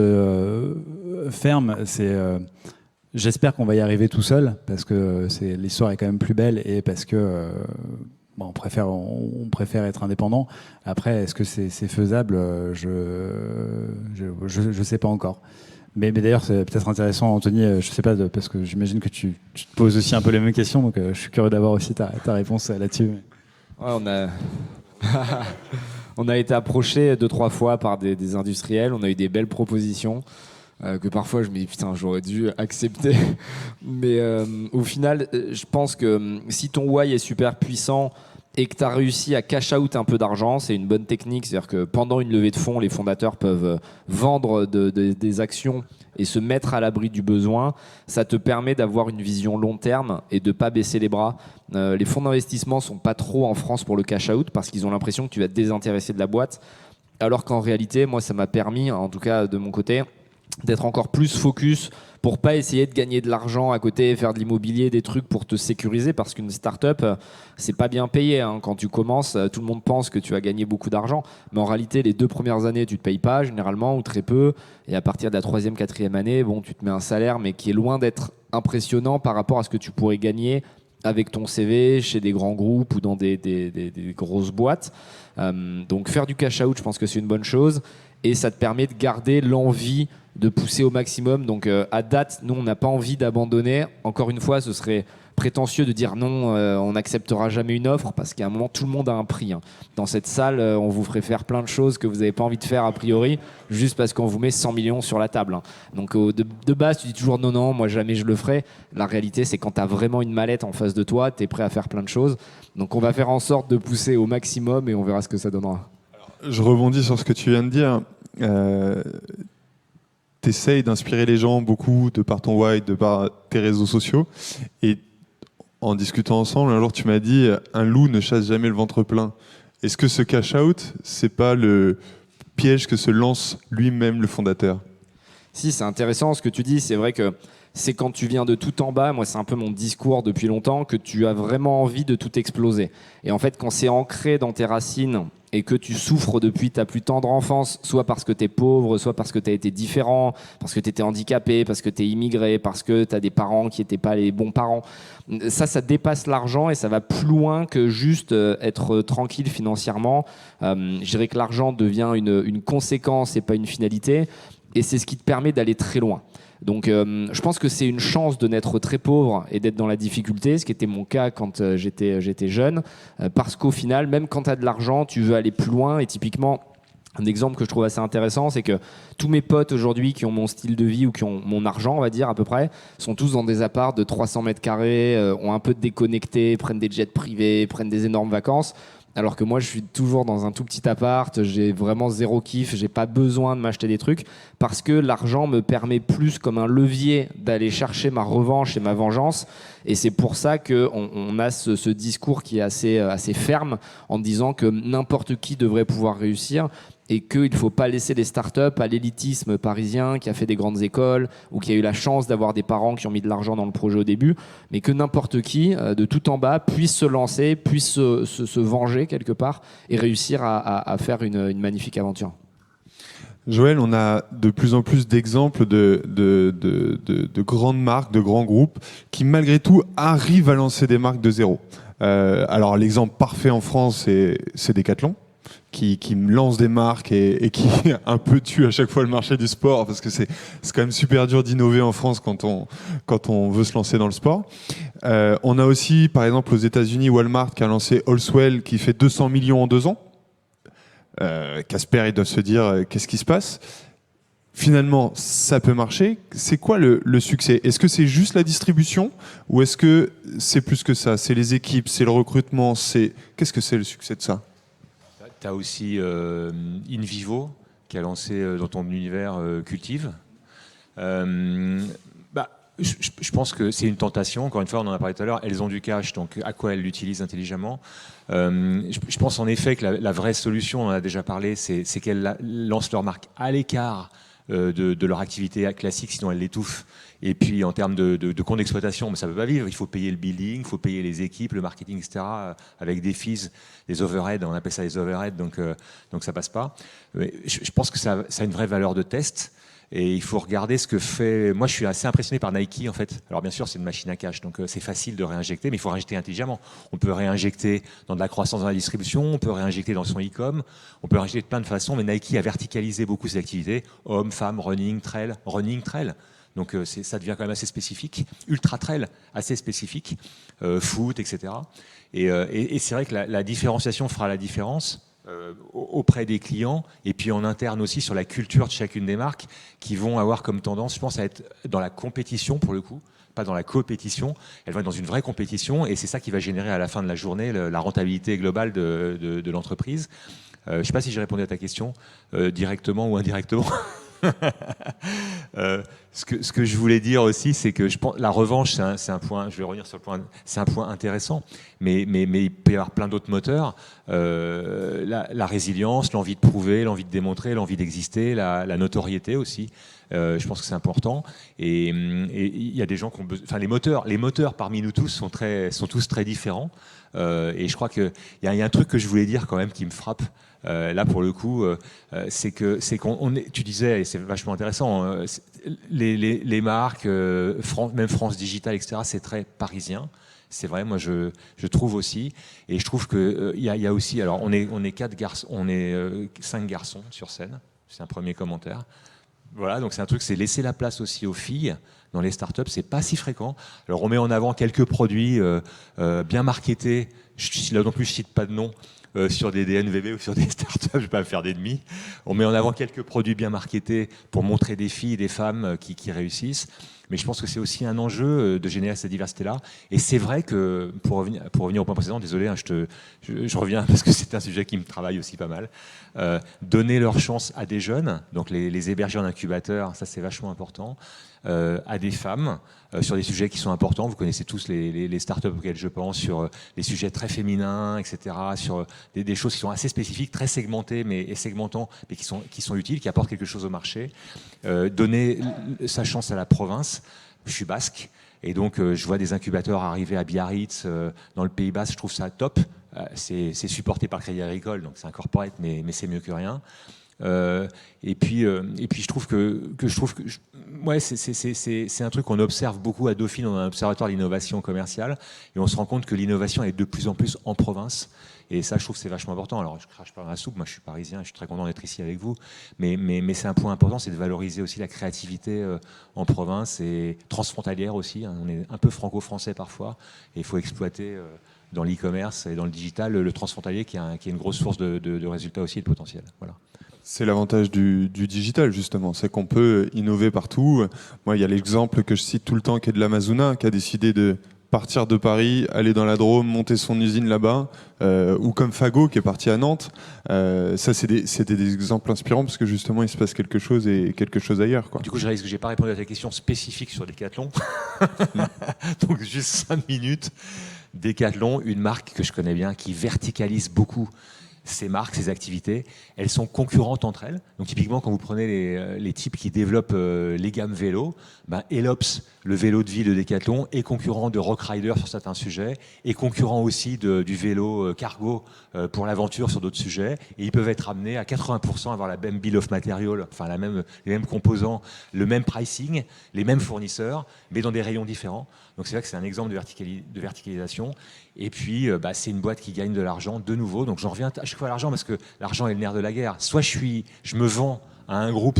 ferme. J'espère qu'on va y arriver tout seul parce que l'histoire est quand même plus belle et parce que on préfère être indépendant. Après, est-ce que c'est faisable? Je sais pas encore. Mais d'ailleurs, c'est peut-être intéressant, Anthony, je sais pas, parce que j'imagine que tu te poses aussi un peu les mêmes questions, donc je suis curieux d'avoir aussi ta réponse là-dessus. Ouais, on a été approché 2-3 fois par des industriels, on a eu des belles propositions que parfois je me dis putain, j'aurais dû accepter. Mais au final, je pense que si ton why est super puissant et que tu as réussi à cash out un peu d'argent, c'est une bonne technique. C'est-à-dire que pendant une levée de fonds, les fondateurs peuvent vendre des actions et se mettre à l'abri du besoin. Ça te permet d'avoir une vision long terme et de ne pas baisser les bras. Les fonds d'investissement ne sont pas trop en France pour le cash out parce qu'ils ont l'impression que tu vas te désintéresser de la boîte. Alors qu'en réalité, moi, ça m'a permis, en tout cas de mon côté, d'être encore plus focus pour pas essayer de gagner de l'argent à côté, faire de l'immobilier, des trucs pour te sécuriser, parce qu'une start-up, c'est pas bien payé. Quand tu commences, tout le monde pense que tu vas gagner beaucoup d'argent, mais en réalité, les 2 premières années, tu te payes pas généralement, ou très peu, et à partir de la 3e, 4e année, tu te mets un salaire, mais qui est loin d'être impressionnant par rapport à ce que tu pourrais gagner avec ton CV chez des grands groupes ou dans des grosses boîtes. Donc faire du cash out, je pense que c'est une bonne chose, et ça te permet de garder l'envie de pousser au maximum. Donc à date, nous, on n'a pas envie d'abandonner. Encore une fois, ce serait prétentieux de dire non, on n'acceptera jamais une offre, parce qu'à un moment, tout le monde a un prix. Dans cette salle, on vous ferait faire plein de choses que vous n'avez pas envie de faire a priori, juste parce qu'on vous met 100 millions sur la table. Donc de base, tu dis toujours non, moi jamais je le ferai. La réalité, c'est quand tu as vraiment une mallette en face de toi, tu es prêt à faire plein de choses. Donc on va faire en sorte de pousser au maximum et on verra ce que ça donnera. Je rebondis sur ce que tu viens de dire. Tu essayes d'inspirer les gens beaucoup de par ton why, de par tes réseaux sociaux. Et en discutant ensemble, un jour tu m'as dit un loup ne chasse jamais le ventre plein. Est-ce que ce cash out, c'est pas le piège que se lance lui-même le fondateur? Si, c'est intéressant ce que tu dis. C'est vrai que c'est quand tu viens de tout en bas, moi c'est un peu mon discours depuis longtemps, que tu as vraiment envie de tout exploser. Et en fait, quand c'est ancré dans tes racines et que tu souffres depuis ta plus tendre enfance, soit parce que tu es pauvre, soit parce que tu as été différent, parce que tu étais handicapé, parce que tu es immigré, parce que tu as des parents qui n'étaient pas les bons parents, ça dépasse l'argent et ça va plus loin que juste être tranquille financièrement. Je dirais que l'argent devient une conséquence et pas une finalité, et c'est ce qui te permet d'aller très loin. Donc je pense que c'est une chance de naître très pauvre et d'être dans la difficulté, ce qui était mon cas quand j'étais jeune, parce qu'au final, même quand tu as de l'argent, tu veux aller plus loin. Et typiquement, Un exemple que je trouve assez intéressant, c'est que tous mes potes aujourd'hui qui ont mon style de vie ou qui ont mon argent, on va dire à peu près, sont tous dans des apparts de 300 mètres carrés, ont un peu déconnecté, prennent des jets privés, prennent des énormes vacances. Alors que moi, je suis toujours dans un tout petit appart, j'ai vraiment zéro kiff, j'ai pas besoin de m'acheter des trucs parce que l'argent me permet plus comme un levier d'aller chercher ma revanche et ma vengeance. Et c'est pour ça qu'on a ce discours qui est assez ferme en disant que n'importe qui devrait pouvoir réussir et qu'il ne faut pas laisser les startups à l'élitisme parisien qui a fait des grandes écoles ou qui a eu la chance d'avoir des parents qui ont mis de l'argent dans le projet au début, mais que n'importe qui, de tout en bas, puisse se lancer, puisse se venger quelque part et réussir à faire une magnifique aventure. Joël, on a de plus en plus d'exemples de grandes marques, de grands groupes qui malgré tout arrivent à lancer des marques de zéro. Alors l'exemple parfait en France, c'est Decathlon, qui lance des marques et qui un peu tue à chaque fois le marché du sport, parce que c'est quand même super dur d'innover en France quand on veut se lancer dans le sport. On a aussi, par exemple, aux États-Unis, Walmart qui a lancé Allswell, qui fait 200 millions en 2 ans. Casper, il doit se dire qu'est-ce qui se passe. Finalement, ça peut marcher. C'est quoi le succès? Est-ce que c'est juste la distribution ou est-ce que c'est plus que ça? C'est les équipes, c'est le recrutement, qu'est-ce que c'est le succès de ça? Tu as aussi InVivo qui a lancé dans ton univers Cultive. Je pense que c'est une tentation. Encore une fois, on en a parlé tout à l'heure. Elles ont du cash, donc à quoi elles l'utilisent intelligemment? Je pense en effet que la vraie solution, on en a déjà parlé, c'est qu'elles lancent leur marque à l'écart de leur activité classique, sinon elles l'étouffent. Et puis en termes de compte d'exploitation, mais ça ne peut pas vivre. Il faut payer le building, il faut payer les équipes, le marketing, etc. Avec des fees, des overheads, on appelle ça les overheads, donc ça passe pas. Mais je pense que ça a une vraie valeur de test. Et il faut regarder ce que fait... Moi, je suis assez impressionné par Nike, en fait. Alors, bien sûr, c'est une machine à cash, donc c'est facile de réinjecter, mais il faut réinjecter intelligemment. On peut réinjecter dans de la croissance dans la distribution, on peut réinjecter dans son e-com, on peut réinjecter de plein de façons, mais Nike a verticalisé beaucoup ses activités. Hommes, femmes, running, trail. Donc, ça devient quand même assez spécifique. Ultra trail, assez spécifique. Foot, etc. Et c'est vrai que la différenciation fera la différence auprès des clients et puis en interne aussi sur la culture de chacune des marques qui vont avoir comme tendance, je pense, à être dans la compétition pour le coup, pas dans la coopétition. Elles vont être dans une vraie compétition et c'est ça qui va générer à la fin de la journée la rentabilité globale de l'entreprise. Je ne sais pas si j'ai répondu à ta question directement ou indirectement. Ce que je voulais dire aussi, c'est que je pense la revanche, c'est un point. Je vais revenir sur le point. C'est un point intéressant, mais il peut y avoir plein d'autres moteurs. La résilience, l'envie de prouver, l'envie de démontrer, l'envie d'exister, la notoriété aussi. Je pense que c'est important. Et il y a des gens qui ont besoin. Enfin, les moteurs parmi nous tous sont tous très différents. Et je crois qu'il y a un truc que je voulais dire quand même qui me frappe. Là, pour le coup, c'est qu'on est. Tu disais, et c'est vachement intéressant, les marques, même France Digital, etc., c'est très parisien. C'est vrai, moi je trouve aussi, et je trouve que il y a aussi. Alors, on est 4 garçons, on est 5 garçons sur scène. C'est un premier commentaire. Voilà, donc c'est un truc, c'est laisser la place aussi aux filles. Dans les startups, c'est pas si fréquent. Alors, on met en avant quelques produits bien marketés. Là non plus, je cite pas de nom. Sur des DNVB ou sur des startups, je ne vais pas me faire d'ennemis. On met en avant quelques produits bien marketés pour montrer des filles et des femmes qui réussissent. Mais je pense que c'est aussi un enjeu de générer cette diversité-là. Et c'est vrai que, pour revenir au point précédent, désolé, hein, je reviens parce que c'est un sujet qui me travaille aussi pas mal. Donner leur chance à des jeunes, donc les héberger en incubateur, ça c'est vachement important. À des femmes sur des sujets qui sont importants. Vous connaissez tous les startups auxquelles je pense, sur les sujets très féminins, etc., sur des choses qui sont assez spécifiques, très segmentées, mais segmentants, mais qui sont utiles, qui apportent quelque chose au marché. Donner sa chance à la province. Je suis basque, et donc je vois des incubateurs arriver à Biarritz, dans le Pays Basque, je trouve ça top. C'est supporté par Crédit Agricole, donc c'est un corporate, mais c'est mieux que rien. Et puis je trouve que ouais, c'est un truc qu'on observe beaucoup à Dauphine. On a un observatoire d'innovation commerciale et on se rend compte que l'innovation est de plus en plus en province. Et ça, je trouve que c'est vachement important. Alors, je crache pas dans la soupe. Moi, je suis parisien. Je suis très content d'être ici avec vous. Mais c'est un point important, c'est de valoriser aussi la créativité en province et transfrontalière aussi. On est un peu franco-français parfois. Et il faut exploiter dans l'e-commerce et dans le digital le transfrontalier qui est une grosse source de résultats aussi et de potentiel. Voilà. C'est l'avantage du digital, justement. C'est qu'on peut innover partout. Moi, il y a l'exemple que je cite tout le temps qui est de l'Amazona, qui a décidé de partir de Paris, aller dans la Drôme, monter son usine là-bas, ou comme Fago qui est parti à Nantes. Ça, c'était des exemples inspirants parce que justement, il se passe quelque chose et quelque chose ailleurs, quoi. Du coup, je réalise que j'ai pas répondu à ta question spécifique sur Decathlon. Donc, juste 5 minutes. Decathlon, une marque que je connais bien, qui verticalise beaucoup ces marques, ces activités. Elles sont concurrentes entre elles. Donc, typiquement, quand vous prenez les types qui développent les gammes vélo, Elops, le vélo de vie de Decathlon, est concurrent de Rock Rider sur certains sujets, est concurrent aussi du vélo cargo pour l'aventure sur d'autres sujets. Et ils peuvent être amenés à 80% à avoir la même bill of material, enfin les mêmes composants, le même pricing, les mêmes fournisseurs, mais dans des rayons différents. Donc c'est vrai que c'est un exemple de verticalisation. Et puis, c'est une boîte qui gagne de l'argent de nouveau. Donc j'en reviens à chaque fois à l'argent parce que l'argent est le nerf de la guerre. Soit je me vends à un groupe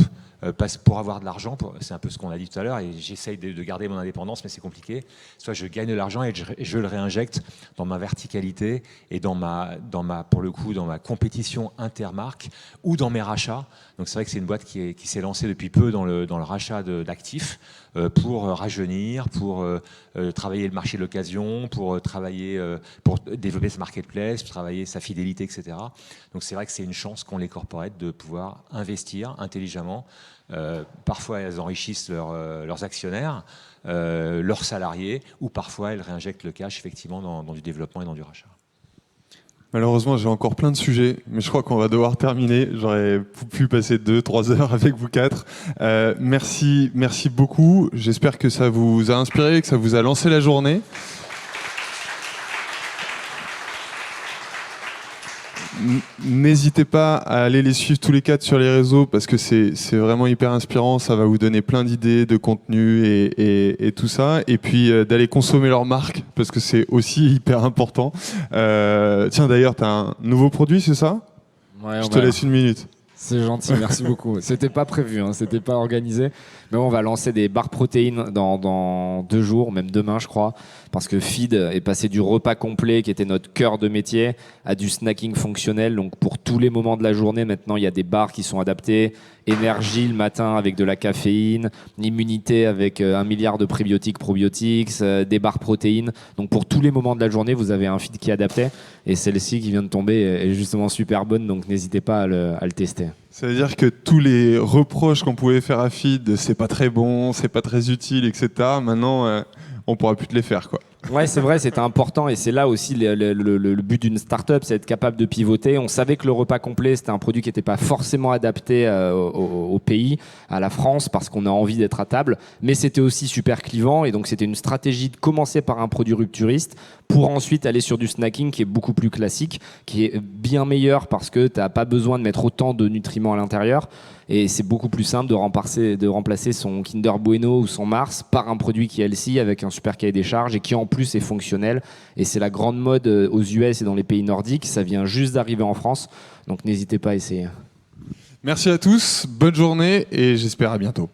pour avoir de l'argent, c'est un peu ce qu'on a dit tout à l'heure, et j'essaye de garder mon indépendance, mais c'est compliqué. Soit je gagne de l'argent et je le réinjecte dans ma verticalité et dans ma compétition intermarque ou dans mes rachats. Donc c'est vrai que c'est une boîte qui s'est lancée depuis peu dans le rachat d'actifs pour rajeunir, pour travailler le marché de l'occasion, pour développer sa marketplace, pour travailler sa fidélité, etc. Donc c'est vrai que c'est une chance qu'ont les corporates de pouvoir investir intelligemment. Parfois elles enrichissent leurs actionnaires, leurs salariés, ou parfois elles réinjectent le cash effectivement dans du développement et dans du rachat. Malheureusement, j'ai encore plein de sujets, mais je crois qu'on va devoir terminer. J'aurais pu passer 2-3 heures avec vous quatre. Merci beaucoup. J'espère que ça vous a inspiré, que ça vous a lancé la journée. N'hésitez pas à aller les suivre tous les quatre sur les réseaux parce que c'est vraiment hyper inspirant. Ça va vous donner plein d'idées, de contenu et tout ça. Et puis d'aller consommer leur marque parce que c'est aussi hyper important. Tiens, d'ailleurs, tu as un nouveau produit, c'est ça ? Ouais, Je te laisse une minute. C'est gentil, merci beaucoup. C'était pas prévu, hein, c'était pas organisé. Mais on va lancer des barres protéines dans 2 jours, même demain, je crois. Parce que Feed est passé du repas complet, qui était notre cœur de métier, à du snacking fonctionnel. Donc pour tous les moments de la journée, maintenant, il y a des barres qui sont adaptées. Énergie le matin avec de la caféine, immunité avec 1 milliard de prébiotiques, probiotiques, des barres protéines. Donc pour tous les moments de la journée, vous avez un feed qui est adapté. Et celle-ci qui vient de tomber est justement super bonne, donc n'hésitez pas à le tester. Ça veut dire que tous les reproches qu'on pouvait faire à Feed, c'est pas très bon, c'est pas très utile, etc. Maintenant, on pourra plus te les faire, quoi. Ouais, c'est vrai, c'était important et c'est là aussi le but d'une start-up, c'est être capable de pivoter. On savait que le repas complet, c'était un produit qui n'était pas forcément adapté au pays, à la France, parce qu'on a envie d'être à table, mais c'était aussi super clivant et donc c'était une stratégie de commencer par un produit rupturiste pour ensuite aller sur du snacking qui est beaucoup plus classique, qui est bien meilleur parce que tu n'as pas besoin de mettre autant de nutriments à l'intérieur. Et c'est beaucoup plus simple de remplacer son Kinder Bueno ou son Mars par un produit qui est healthy avec un super cahier des charges et qui en plus est fonctionnel. Et c'est la grande mode aux US et dans les pays nordiques. Ça vient juste d'arriver en France. Donc n'hésitez pas à essayer. Merci à tous, bonne journée et j'espère à bientôt.